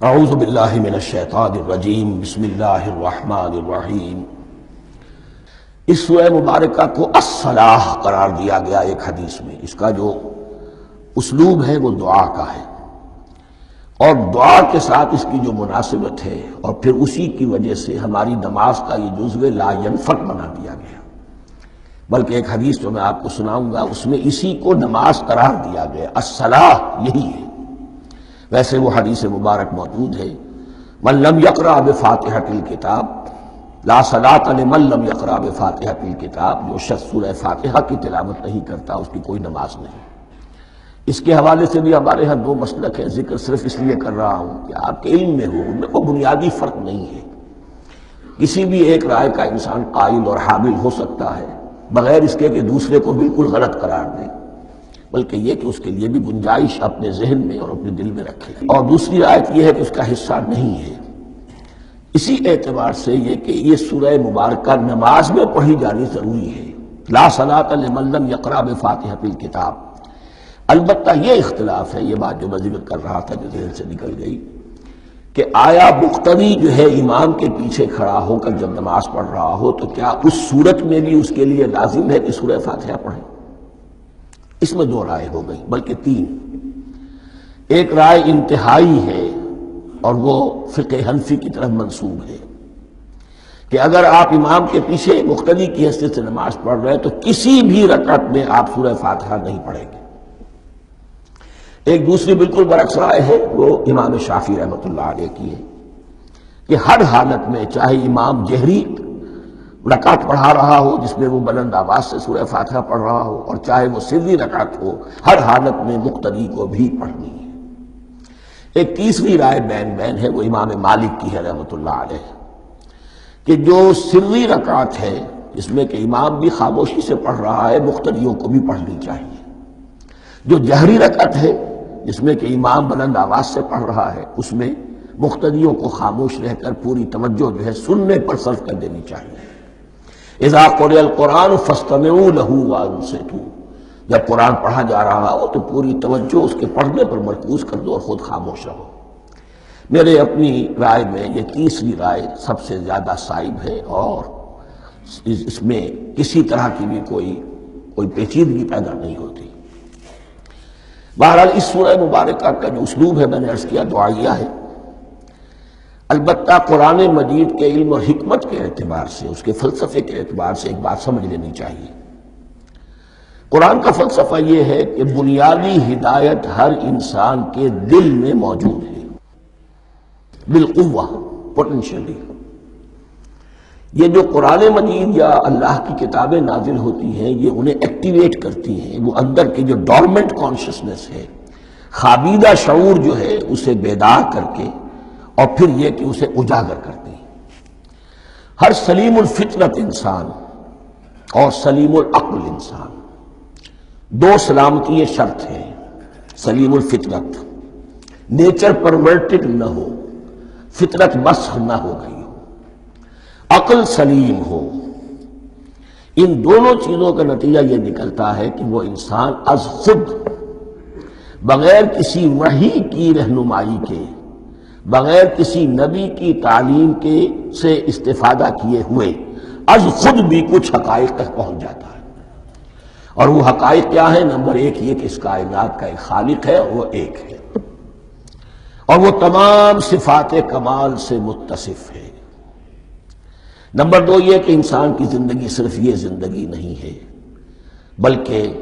اعوذ باللہ من الشیطان الرجیم بسم اللہ الرحمن الرحیم۔ اس سورہ مبارکہ کو الصلاح قرار دیا گیا ایک حدیث میں۔ اس کا جو اسلوب ہے وہ دعا کا ہے، اور دعا کے ساتھ اس کی جو مناسبت ہے، اور پھر اسی کی وجہ سے ہماری نماز کا یہ جزو لا ینفک بنا دیا گیا۔ بلکہ ایک حدیث جو میں آپ کو سناؤں گا اس میں اسی کو نماز قرار دیا گیا، الصلاح یہی ہے۔ ویسے وہ حدیث مبارک موجود ہے، من لم یقرأ بفاتحۃ الکتاب لا صلاۃ لمن لم یقرأ بفاتحۃ الکتاب، جو شخص سورہ فاتحہ کی تلاوت نہیں کرتا اس کی کوئی نماز نہیں۔ اس کے حوالے سے بھی ہمارے ہاں دو مسلک ہیں، ذکر صرف اس لیے کر رہا ہوں کہ آپ کے علم میں ہو، ان میں کوئی بنیادی فرق نہیں ہے۔ کسی بھی ایک رائے کا انسان قائل اور حامل ہو سکتا ہے بغیر اس کے کہ دوسرے کو بالکل غلط قرار دے، بلکہ یہ کہ اس کے لیے بھی گنجائش اپنے ذہن میں اور اپنے دل میں رکھے۔ اور دوسری آیت یہ ہے کہ اس کا حصہ نہیں ہے۔ اسی اعتبار سے یہ کہ یہ سورہ مبارکہ نماز میں پڑھی جانی ضروری ہے، لا صلاۃ لمن لم یقرأ بفاتحۃ الکتاب۔ البتہ یہ اختلاف ہے، یہ بات جو میں ذکر کر رہا تھا جو ذہن سے نکل گئی، کہ آیا مقتدی جو ہے امام کے پیچھے کھڑا ہو کر جب نماز پڑھ رہا ہو تو کیا اس صورت میں بھی اس کے لیے لازم ہے کہ سورہ فاتحہ پڑھے؟ اس میں دو رائے ہو گئی، بلکہ تین۔ ایک رائے انتہائی ہے اور وہ فقہ حنفی کی طرف منسوب ہے کہ اگر آپ امام کے پیچھے مقتدی کی حیثیت سے نماز پڑھ رہے ہیں تو کسی بھی رکعت میں آپ سورہ فاتحہ نہیں پڑھیں گے۔ ایک دوسری بالکل برعکس رائے ہے، وہ امام شافعی رحمۃ اللہ علیہ کی ہے کہ ہر حالت میں چاہے امام جہری رکعت پڑھا رہا ہو جس میں وہ بلند آواز سے سورہ فاتحہ پڑھ رہا ہو، اور چاہے وہ سری رکعت ہو، ہر حالت میں مقتدی کو بھی پڑھنی ہے۔ ایک تیسری رائے بین ہے، وہ امام مالک کی ہے رحمۃ اللہ علیہ، کہ جو سری رکعت ہے جس میں کہ امام بھی خاموشی سے پڑھ رہا ہے، مقتدیوں کو بھی پڑھنی چاہیے۔ جو جہری رکعت ہے جس میں کہ امام بلند آواز سے پڑھ رہا ہے، اس میں مقتدیوں کو خاموش رہ کر پوری توجہ جو ہے سننے پر صرف کر دینی چاہیے۔ اذا قرئ القرآن فاستمعوا له وانصتوا، جب قرآن پڑھا جا رہا ہو تو پوری توجہ اس کے پڑھنے پر مرکوز کر دو اور خود خاموش رہو۔ میرے اپنی رائے میں یہ تیسری رائے سب سے زیادہ صائب ہے، اور اس میں کسی طرح کی بھی کوئی پیچیدگی پیدا نہیں ہوتی۔ بہرحال اس سورہ مبارکہ کا جو اسلوب ہے میں نے عرض کیا دعائیہ ہے۔ البتہ قرآن مجید کے علم اور حکمت کے اعتبار سے، اس کے فلسفے کے اعتبار سے ایک بات سمجھ لینی چاہیے۔ قرآن کا فلسفہ یہ ہے کہ بنیادی ہدایت ہر انسان کے دل میں موجود ہے، بالقوہ، پوٹینشلی۔ یہ جو قرآن مجید یا اللہ کی کتابیں نازل ہوتی ہیں یہ انہیں ایکٹیویٹ کرتی ہیں، وہ اندر کی جو ڈورمنٹ کانشسنس ہے، خوابیدہ شعور جو ہے اسے بیدار کر کے، اور پھر یہ کہ اسے اجاگر کرتی ہیں۔ ہر سلیم الفطرت انسان اور سلیم العقل انسان، دو سلامتی یہ شرط ہے۔ سلیم الفطرت، نیچر پرورٹڈ نہ ہو، فطرت مسخ نہ ہو گئی ہو، عقل سلیم ہو۔ ان دونوں چیزوں کا نتیجہ یہ نکلتا ہے کہ وہ انسان از خود، بغیر کسی وحی کی رہنمائی کے، بغیر کسی نبی کی تعلیم کے سے استفادہ کیے ہوئے، از خود بھی کچھ حقائق تک پہنچ جاتا ہے۔ اور وہ حقائق کیا ہیں؟ نمبر ایک یہ کہ اس کائنات کا ایک خالق ہے، وہ ایک ہے، اور وہ تمام صفات کمال سے متصف ہے۔ نمبر دو یہ کہ انسان کی زندگی صرف یہ زندگی نہیں ہے، بلکہ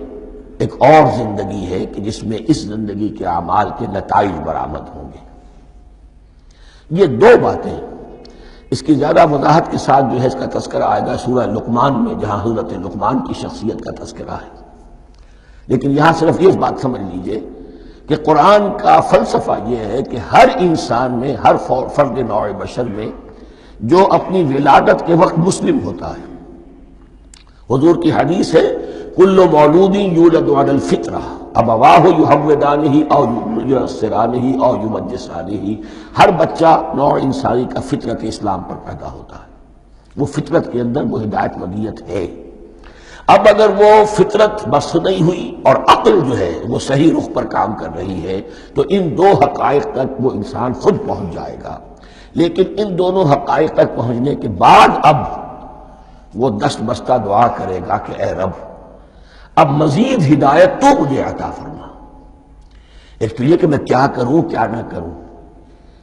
ایک اور زندگی ہے کہ جس میں اس زندگی کے اعمال کے نتائج برآمد ہوں گے۔ یہ دو باتیں، اس کی زیادہ وضاحت کے ساتھ جو ہے اس کا تذکرہ آئے گا سورہ لقمان میں، جہاں حضرت لقمان کی شخصیت کا تذکرہ ہے۔ لیکن یہاں صرف یہ بات سمجھ لیجئے کہ قرآن کا فلسفہ یہ ہے کہ ہر انسان میں، ہر فرد نوع بشر میں جو اپنی ولادت کے وقت مسلم ہوتا ہے، حضور کی حدیث ہے کل مولود یولد علی الفطرہ ابواہ یحودانہ او ینصرانہ او یمجسانہ، ہر بچہ نوع انسانی کا فطرت اسلام پر پیدا ہوتا ہے، وہ فطرت کے اندر وہ ہدایت ودیت ہے۔ اب اگر وہ فطرت بس نہیں ہوئی اور عقل جو ہے وہ صحیح رخ پر کام کر رہی ہے تو ان دو حقائق تک وہ انسان خود پہنچ جائے گا. لیکن ان دونوں حقائق تک پہنچنے کے بعد اب وہ دست بستہ دعا کرے گا کہ اے رب اب مزید ہدایت تو مجھے عطا فرما. ایک تو یہ کہ میں کیا کروں کیا نہ کروں،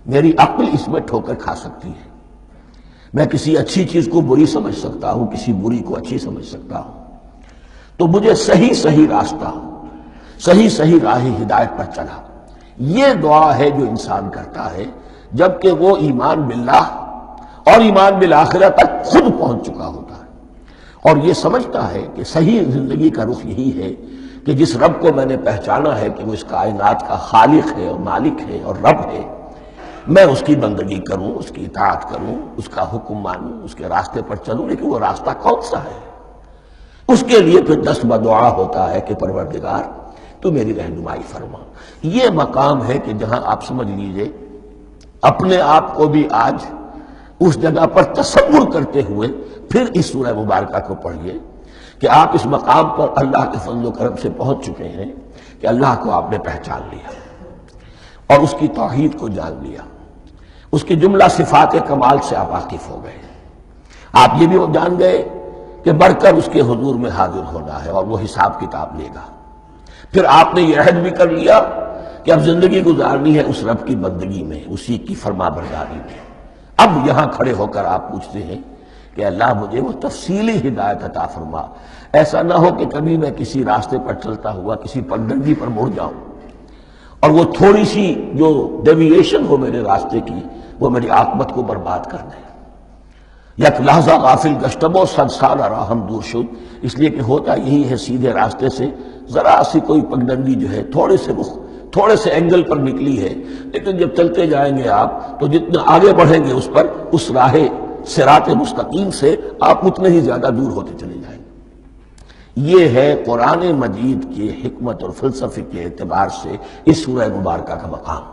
میری عقل اس میں ٹھوکر کھا سکتی ہے. میں کسی اچھی چیز کو بری سمجھ سکتا ہوں، کسی بری کو اچھی سمجھ سکتا ہوں. تو مجھے صحیح راستہ، صحیح راہ ہدایت پر چلا. یہ دعا ہے جو انسان کرتا ہے جبکہ وہ ایمان باللہ اور ایمان بالآخرہ تک خود پہنچ چکا ہوتا ہے، اور یہ سمجھتا ہے کہ صحیح زندگی کا رخ یہی ہے کہ جس رب کو میں نے پہچانا ہے کہ وہ اس کائنات کا خالق ہے اور مالک ہے اور رب ہے، میں اس کی بندگی کروں، اس کی اطاعت کروں، اس کا حکم مانوں، اس کے راستے پر چلوں. لیکن وہ راستہ کون سا ہے؟ اس کے لیے پھر دست بدعا ہوتا ہے کہ پروردگار تو میری رہنمائی فرما. یہ مقام ہے کہ جہاں آپ سمجھ لیجئے اپنے آپ کو بھی آج اس جگہ پر تصور کرتے ہوئے پھر اس سورہ مبارکہ کو پڑھیے کہ آپ اس مقام پر اللہ کے فضل و کرم سے پہنچ چکے ہیں کہ اللہ کو آپ نے پہچان لیا اور اس کی توحید کو جان لیا، اس کی جملہ صفات کمال سے آپ واقف ہو گئے. آپ یہ بھی جان گئے کہ بڑھ کر اس کے حضور میں حاضر ہونا ہے اور وہ حساب کتاب لے گا. پھر آپ نے یہ عہد بھی کر لیا کہ اب زندگی گزارنی ہے اس رب کی بندگی میں، اسی کی فرما برداری میں. اب یہاں کھڑے ہو کر آپ پوچھتے ہیں کہ اللہ مجھے وہ تفصیلی ہدایت عطا فرما. ایسا نہ ہو کہ کبھی میں کسی راستے پر چلتا ہوا کسی پگڈنڈی پر مڑ جاؤں اور وہ تھوڑی سی جو ڈیوییشن ہو میرے راستے کی وہ میری عاقبت کو برباد کر دے. یک لحظہ غافل گشتم و صد سال راہم دور شد. اس لیے کہ ہوتا یہی ہے سیدھے راستے سے ذرا سی کوئی پگڈنڈی جو ہے تھوڑے سے اینگل پر نکلی ہے، لیکن جب چلتے جائیں گے آپ تو جتنا آگے بڑھیں گے اس پر، اس راہ صراط مستقیم سے آپ اتنے ہی زیادہ دور ہوتے چلے جائیں گے. یہ ہے قرآن مجید کی حکمت اور فلسفے کے اعتبار سے اس سورہ مبارکہ کا مقام.